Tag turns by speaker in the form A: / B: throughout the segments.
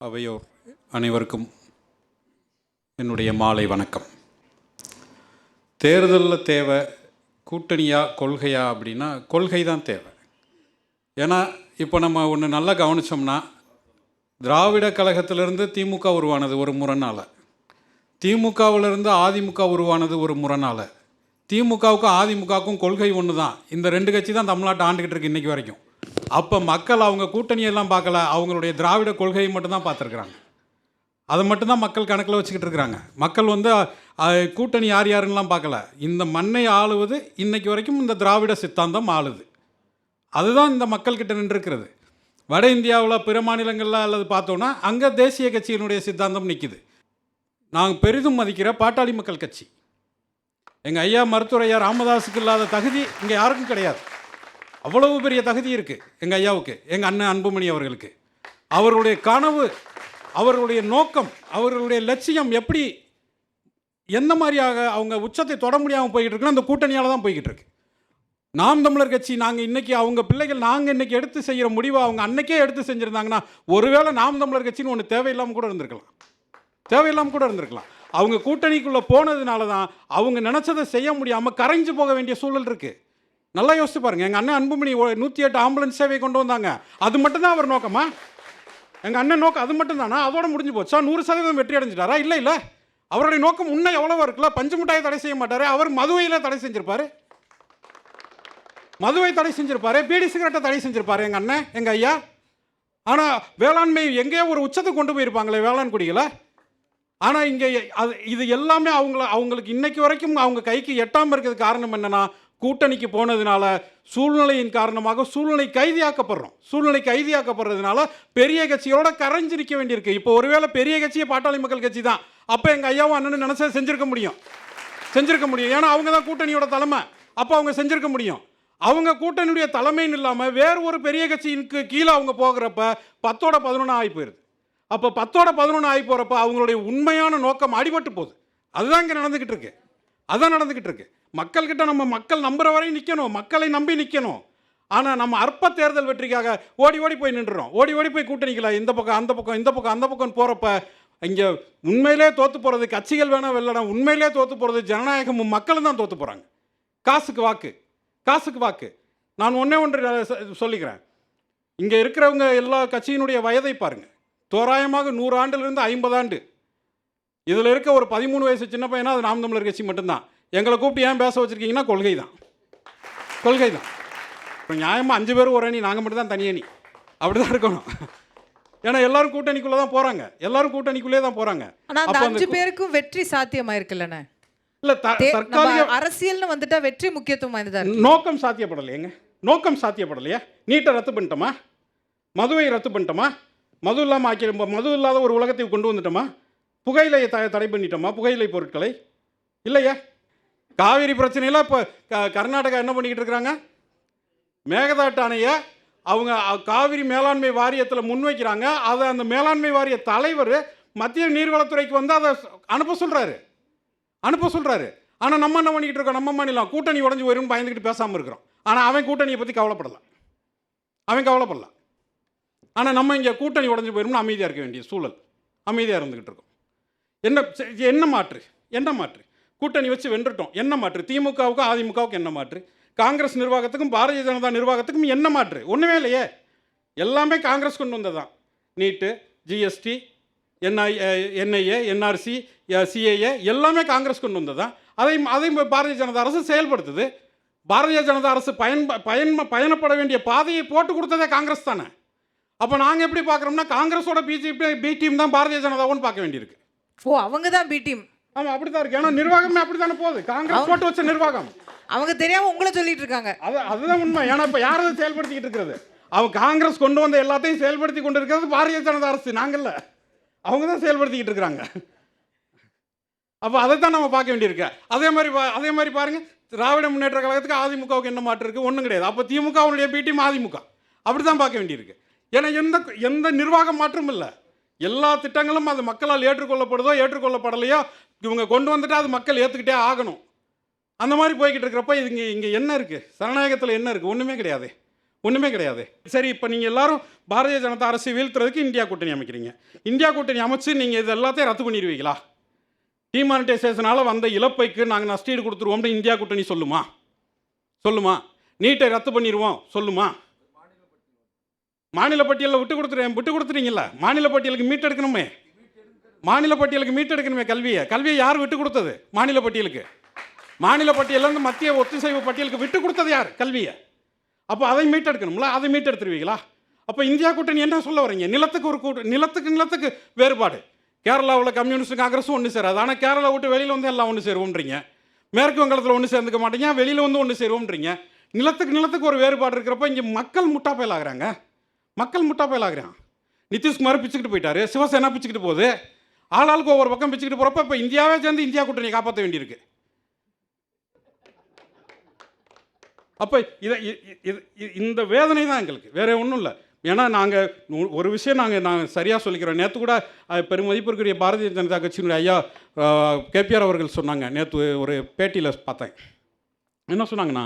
A: அவையோர் அனைவருக்கும் என்னுடைய மாலை வணக்கம். தேர்தலில் தேவை கூட்டணியா கொள்கையா அப்படின்னா கொள்கை தான் தேவை. ஏன்னா இப்போ நம்ம ஒன்று நல்லா கவனித்தோம்னா, திராவிட கழகத்திலிருந்து திமுக உருவானது ஒரு முரணால், திமுகவிலிருந்து அதிமுக உருவானது ஒரு முரணால், திமுகவுக்கும் அதிமுகவுக்கும் கொள்கை ஒன்று தான். இந்த ரெண்டு கட்சி தான் தமிழ்நாட்டை ஆண்டுக்கிட்டு இருக்கு இன்றைக்கி வரைக்கும். அப்போ மக்கள் அவங்க கூட்டணியெல்லாம் பார்க்கல, அவங்களுடைய திராவிட கொள்கையை மட்டும்தான் பார்த்துருக்குறாங்க. அதை மட்டும்தான் மக்கள் கணக்கில் வச்சுக்கிட்டு இருக்கிறாங்க. மக்கள் கூட்டணி யார் யாருன்னெலாம் பார்க்கல. இந்த மண்ணை ஆளுவது இன்றைக்கி வரைக்கும் இந்த திராவிட சித்தாந்தம் ஆளுது. அதுதான் இந்த மக்கள்கிட்ட நின்றுருக்கிறது. வட இந்தியாவில் பிற மாநிலங்களில் அல்லது பார்த்தோன்னா அங்கே தேசிய கட்சியினுடைய சித்தாந்தம் நிற்கிது. நாங்கள் பெரிதும் மதிக்கிற பாட்டாளி மக்கள் கட்சி, எங்கள் ஐயா மருத்துவர் ஐயா ராமதாஸுக்கு இல்லாத தகுதி இங்கே யாருக்கும் கிடையாது. அவ்வளவு பெரிய தகுதி இருக்குது எங்கள் ஐயாவுக்கு, எங்கள் அண்ணன் அன்புமணி அவர்களுக்கு. அவர்களுடைய கனவு, அவர்களுடைய நோக்கம், அவர்களுடைய லட்சியம் எப்படி எந்த மாதிரியாக அவங்க உச்சத்தை தொட முடியாமல் போய்கிட்டு இருக்குன்னா அந்த கூட்டணியால் தான் போய்கிட்டு இருக்கு. நாம் தமிழர் கட்சி நாங்கள் இன்றைக்கி அவங்க பிள்ளைகள் நாங்கள் இன்றைக்கி எடுத்து செய்கிற முடிவை அவங்க அன்றைக்கே எடுத்து செஞ்சுருந்தாங்கன்னா ஒருவேளை நாம் தமிழர் கட்சின்னு ஒன்று தேவையில்லாமல் கூட இருந்திருக்கலாம். அவங்க கூட்டணிக்குள்ளே போனதுனால தான் அவங்க நினச்சதை செய்ய முடியாமல் கரைஞ்சு போக வேண்டிய சூழல் இருக்குது. நல்லா யோசிச்சு பாருங்கள். எங்கள் அண்ணன் அன்புமணி 108 ஆம்புலன்ஸ் சேவை கொண்டு வந்தாங்க. அது மட்டும்தான் அவர் நோக்கமா? எங்கள் அண்ணன் நோக்கம் அது மட்டும்தானா? அதோட முடிஞ்சு போச்சா? 100% வெற்றி அடைஞ்சிட்டாரா? இல்லை. அவருடைய நோக்கம் இன்னும் எவ்வளவோ இருக்குல்ல. பஞ்சு மிட்டாயை தடை செய்ய மாட்டார், அவர் மதுவையில் தடை செஞ்சிருப்பாரு, பீடி சிகரெட்டை தடை செஞ்சிருப்பாரு எங்கள் அண்ணன், எங்கள் ஐயா. ஆனால் வேளாண்மை எங்கேயோ ஒரு உச்சத்துக்கு கொண்டு போயிருப்பாங்களே வேளாண் குடிகளை. ஆனால் இங்கே இது எல்லாமே அவங்களுக்கு இன்னைக்கு வரைக்கும் அவங்க கைக்கு எட்டாமல் இருக்கிறதுக்கு காரணம் என்னென்னா, கூட்டணிக்கு போனதுனால சூழ்நிலையின் காரணமாக சூழ்நிலை கைதியாக்கப்படுறதுனால பெரிய கட்சியோட கரைஞ்சு நிற்க வேண்டியிருக்கு. இப்போ ஒருவேளை பெரிய கட்சியே பாட்டாளி மக்கள் கட்சி தான், அப்போ எங்கள் ஐயாவும் அண்ணன் நினச்சா செஞ்சுருக்க முடியும். ஏன்னா அவங்க தான் கூட்டணியோட தலைமை. அப்போ அவங்க செஞ்சுருக்க முடியும். அவங்க கூட்டணியுடைய தலைமைன்னு இல்லாமல் வேறு ஒரு பெரிய கட்சிக்கு கீழே அவங்க போகிறப்ப 10-11 ஆகி போயிடுது. அப்போ 10-11 ஆகி போகிறப்ப அவங்களுடைய உண்மையான நோக்கம் அடிபட்டு போகுது. அதுதான் இங்கே நடந்துக்கிட்டு இருக்கு. மக்கள்கிட்ட மக்கள் நம்புற வரையும் நிற்கணும், மக்களை நம்பி நிற்கணும். ஆனால் நம்ம அற்ப தேர்தல் வெற்றிக்காக ஓடி போய் நின்றுறோம். ஓடி போய் கூட்டணிக்கலாம், இந்த பக்கம் அந்த பக்கம் போகிறப்ப இங்கே உண்மையிலே தோற்று போகிறது கட்சிகள் வேணால் வெள்ளடம். உண்மையிலே தோற்று போகிறது ஜனநாயகமும் மக்களும் தான் தோற்று போகிறாங்க. காசுக்கு வாக்கு. நான் ஒன்று சொல்லிக்கிறேன். இங்கே இருக்கிறவங்க எல்லா கட்சியினுடைய வயதை பாருங்கள். தோராயமாக 100 ஆண்டிலிருந்து 50 ஆண்டு. இதில் இருக்க ஒரு 13 வயசு சின்ன பையனா அது நாம் தமிழர் கட்சி மட்டும்தான். எங்களை கூப்பிட்டு ஏன் பேச வச்சுருக்கீங்கன்னா கொள்கை தான். இப்போ நியாயமாக 5 பேரும் ஒரு அணி, நாங்கள் மட்டும் தான் தனி அணி. அப்படி தான் இருக்கணும். ஏன்னா எல்லாரும் கூட்டணிக்குள்ளே தான் போகிறாங்க, கூட்டணிக்குள்ளே தான் போகிறாங்க.
B: ஆனால் அந்த 5 பேருக்கும் வெற்றி சாத்தியமாயிருக்குல்லண்ணே.
A: இல்லை, தற்காலிக
B: அரசியல்னு வந்துட்டா வெற்றி முக்கியத்துவம் வாய்ந்ததா?
A: நோக்கம் சாத்தியப்படலையா? நீட்டை ரத்து பண்ணிட்டோமா? மதுவை ரத்து பண்ணிட்டோமா? மது இல்லாத ஒரு உலகத்தை கொண்டு வந்துட்டோமா? புகையிலையை தடை பண்ணிட்டோமா? புகையிலை பொருட்களை இல்லையா? காவிரி பிரச்சனையில் இப்போ கர்நாடகா என்ன பண்ணிக்கிட்டு இருக்கிறாங்க? மேகதாட்டு அணையை அவங்க காவிரி மேலாண்மை வாரியத்தில் முன்வைக்கிறாங்க. அதை அந்த மேலாண்மை வாரிய தலைவர் மத்திய நீர்வளத்துறைக்கு அதை அனுப்ப சொல்கிறாரு. ஆனால் நம்ம என்ன பண்ணிக்கிட்டு இருக்கோம்? நம்ம மாநிலம் கூட்டணி உடஞ்சி வரும்னு பயந்துக்கிட்டு பேசாமல் இருக்கிறோம். ஆனால் அவன் கூட்டணியை பற்றி கவலைப்படலாம். ஆனால் நம்ம இங்கே கூட்டணி உடஞ்சி போயிடும்னு அமைதியாக இருக்க வேண்டிய சூழல். அமைதியாக இருந்துக்கிட்டு இருக்கோம். என்ன மாற்று? கூட்டணி வச்சு வென்றுட்டோம். என்ன மாற்று? திமுகவுக்கும் அதிமுகவுக்கும் என்ன மாற்று? காங்கிரஸ் நிர்வாகத்துக்கும் பாரதிய ஜனதா நிர்வாகத்துக்கும் என்ன மாற்று? ஒன்றுமே இல்லையே. எல்லாமே காங்கிரஸ் கொண்டு வந்தது தான். நீட்டு, ஜிஎஸ்டி, என்ஐஏ, என்ஆர்சி, சிஏஏ எல்லாமே காங்கிரஸ் கொண்டு வந்தது தான். அதையும் பாரதிய ஜனதா அரசு செயல்படுத்துது. பாரதிய ஜனதா அரசு பயணப்பட வேண்டிய பாதையை போட்டு கொடுத்ததே காங்கிரஸ் தானே. அப்போ நாங்கள் எப்படி பார்க்குறோம்னா, காங்கிரஸோட பி டீம் தான் பாரதிய ஜனதாவும் பார்க்க வேண்டியிருக்கு.
B: அவங்க தான் பி டீம்.
A: ஆமாம், அப்படி தான் இருக்கு. ஏன்னா நிர்வாகமே அப்படி தானே போகுது. காங்கிரஸ் போட்டு வச்ச நிர்வாகம்
B: அவங்க தெரியாமல் உங்களை சொல்லிட்டு இருக்காங்க.
A: அதுதான் உண்மை. ஏன்னா இப்போ யார் அதை செயல்படுத்திக்கிட்டு இருக்கிறது? காங்கிரஸ் கொண்டு வந்த எல்லாத்தையும் செயல்படுத்தி கொண்டு இருக்கிறது பாரதிய ஜனதா அரசு, நாங்கள்ல. அவங்க தான் செயல்படுத்திக்கிட்டு இருக்கிறாங்க. அப்போ அதை தான் நம்ம பார்க்க வேண்டியிருக்கு. அதே மாதிரி பாருங்கள், திராவிட முன்னேற்ற கழகத்துக்கு அதிமுகவுக்கு என்ன மாற்று இருக்குது? ஒன்றும் கிடையாது. அப்போ திமுகவுடைய பி டீம் அதிமுக அப்படி தான் பார்க்க வேண்டியிருக்கு. ஏன்னா எந்த நிர்வாக மாற்றமும் இல்லை. எல்லா திட்டங்களும் அது மக்களால் ஏற்றுக்கொள்ளப்படலையோ இவங்க கொண்டு வந்துட்டு அது மக்கள் ஏற்றுக்கிட்டே ஆகணும். அந்த மாதிரி போய்கிட்டு இருக்கிறப்ப இங்கே என்ன இருக்குது? ஜனநாயகத்தில் என்ன இருக்குது? ஒன்றுமே கிடையாது.
C: ஒன்றுமே கிடையாது. சரி, இப்போ நீங்கள் எல்லாரும் பாரதிய ஜனதா அரசை வீழ்த்துறதுக்கு இந்தியா கூட்டணி அமைக்கிறீங்க. இந்தியா கூட்டணி அமைச்சு நீங்கள் இது எல்லாத்தையும் ரத்து பண்ணிடுவீங்களா? டிமானிட்டைசேஷனால் வந்த இழப்பைக்கு நாங்கள் நஷ்டீடு கொடுத்துருவோம்னு இந்தியா கூட்டணி சொல்லுமா? நீட்டை ரத்து பண்ணிடுவோம் சொல்லுமா? மாநில பட்டியலில் விட்டு கொடுத்துறீங்கல்ல. மாநில பட்டியலுக்கு மீட்டெடுக்கணுமே கல்வியை யார் விட்டு கொடுத்தது? மாநில பட்டியலேருந்து மத்திய ஒத்திசைவு பட்டியலுக்கு விட்டு கொடுத்தது யார்? கல்வியை. அப்போ அதை மீட்டெடுக்கணும்ல, அதை மீட்டெடுத்துருவீங்களா? அப்போ இந்தியா கூட்டணி என்ன சொல்ல வரீங்க? நிலத்துக்கு வேறுபாடு. கேரளாவில் கம்யூனிஸ்ட் காங்கிரஸும் ஒன்று சேராது, ஆனால் கேரளா விட்டு வெளியில் வந்து எல்லாம் ஒன்று சேருவோம்ன்றீங்க. மேற்கு வங்காளத்தில் ஒன்று சேர்ந்துக்க மாட்டீங்க, வெளியில் வந்து ஒன்று சேருவோம்ன்றீங்க. நிலத்துக்கு ஒரு வேறுபாடு இருக்கிறப்ப இங்கே மக்கள் முட்டாப்பயலாகிறாங்க. நிதிஷ்குமார் பிச்சுக்கிட்டு போயிட்டாரு, சிவசேனா பிச்சுக்கிட்டு போகுது, ஆளாளுக்கு ஒவ்வொரு பக்கம் பிச்சுக்கிட்டு போகிறப்ப இப்போ இந்தியாவே சேர்ந்து இந்தியா கூட்டணியை காப்பாற்ற வேண்டியிருக்கு. அப்போ இந்த வேதனை தான் எங்களுக்கு, வேற ஒன்றும் இல்லை. ஏன்னா நாங்கள் ஒரு விஷயம் நாங்கள் சரியாக சொல்லிக்கிறோம். நேற்று கூட பெருமதிப்பிற்குரிய பாரதிய ஜனதா கட்சியினுடைய ஐயா கேபிஆர் அவர்கள் சொன்னாங்க. நேற்று ஒரு பேட்டியில் பார்த்தேன். என்ன சொன்னாங்கன்னா,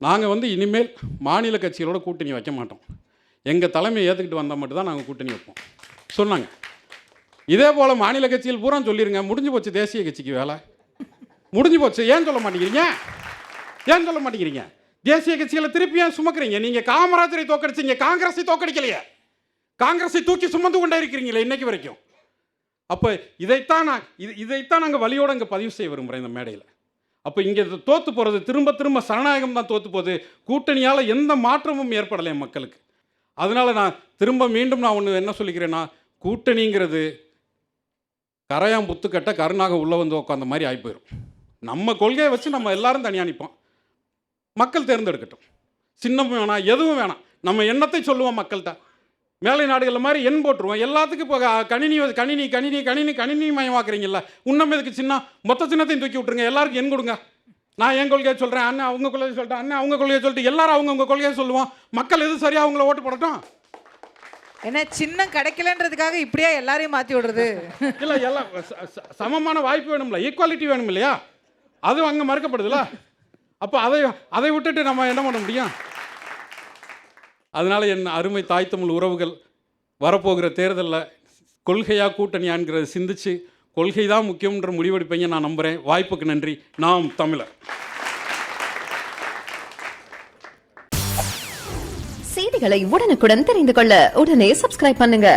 C: நாங்கள் வந்து இனிமேல் மாநில கட்சிகளோட கூட்டணி வைக்க மாட்டோம், எங்கள் தலைமையை ஏற்றுக்கிட்டு வந்தால் மட்டும்தான் நாங்கள் கூட்டணி வைப்போம் சொன்னாங்க. இதே போல் மாநில கட்சிகள் பூரா சொல்லிடுங்க, முடிஞ்சு போச்சு தேசிய கட்சிக்கு வேலை, முடிஞ்சு போச்சு. ஏன் சொல்ல மாட்டேங்கிறீங்க? தேசிய கட்சிகளை திருப்பி ஏன் சுமக்கிறீங்க? நீங்கள் காமராஜரை தோக்கடிச்சீங்க, காங்கிரஸை தோக்கடிக்கலையே. காங்கிரஸை தூக்கி சுமந்து கொண்டே இருக்கிறீங்களே இன்னைக்கு வரைக்கும். அப்போ இதைத்தான் நாங்கள் வழியோடு இங்கே பதிவு செய்ய விரும்புகிறேன் இந்த மேடையில். அப்போ இங்கே தோற்று போகிறது திரும்ப சனநாயகம் தான் தோற்று போகுது. கூட்டணியால் எந்த மாற்றமும் ஏற்படலை மக்களுக்கு. அதனால் மீண்டும் ஒன்று என்ன சொல்லிக்கிறேன்னா, கூட்டணிங்கிறது கரையாம் புத்துக்கட்ட கருணாக உள்ளே வந்து உட்காந்த மாதிரி ஆகி போயிடும். நம்ம கொள்கையை வச்சு நம்ம எல்லாரும் தனியாக நிற்போம், மக்கள் தேர்ந்தெடுக்கட்டும். சின்னம் வேணாம், எதுவும் வேணாம், நம்ம எண்ணத்தை சொல்லுவோம் மக்கள்கிட்ட. மேலை நாடுகளில் மாதிரி எண் போட்டுருவோம். எல்லாத்துக்கும் இப்போ கணினி மயமாக்குறீங்கல்ல, இன்னும் எதுக்கு சின்ன மொத்த சின்னத்தையும் தூக்கி விட்டுருங்க, எல்லாருக்கும் எண் கொடுங்க. நான் என் கொள்கையை சொல்கிறேன், அண்ணன் அவங்க கொள்கையை சொல்லிட்டேன், அண்ணன் அவங்க கொள்கையை சொல்லிட்டு எல்லாரும் அவங்கவுங்க கொள்கையை சொல்லுவோம். மக்கள் எது சரியாக அவங்கள ஓட்டு போடட்டும்.
B: என்ன சின்னம் கிடைக்கலன்றதுக்காக இப்படியே எல்லாரையும் மாற்றி விடுறது
C: இல்லை, எல்லாம் சமமான வாய்ப்பு வேணும்ல, ஈக்குவாலிட்டி வேணும் இல்லையா? அது அங்கே மறுக்கப்படுதுல்ல. அப்போ அதை விட்டுட்டு நம்ம என்ன பண்ண முடியும்? அதனால் என் அருமை தாய் தமிழ் உறவுகள், வரப்போகிற தேர்தலில் கொள்கையா கூட்டணியான்கிறத சிந்திச்சு கொள்கை தான் முக்கியம்ன்ற முடிவெடுப்பீங்க நான் நம்புகிறேன். வாய்ப்புக்கு நன்றி. நாம் தமிழர்.
D: செய்திகளை உடனுக்குடன் தெரிந்து கொள்ள உடனே சப்ஸ்கிரைப் பண்ணுங்க.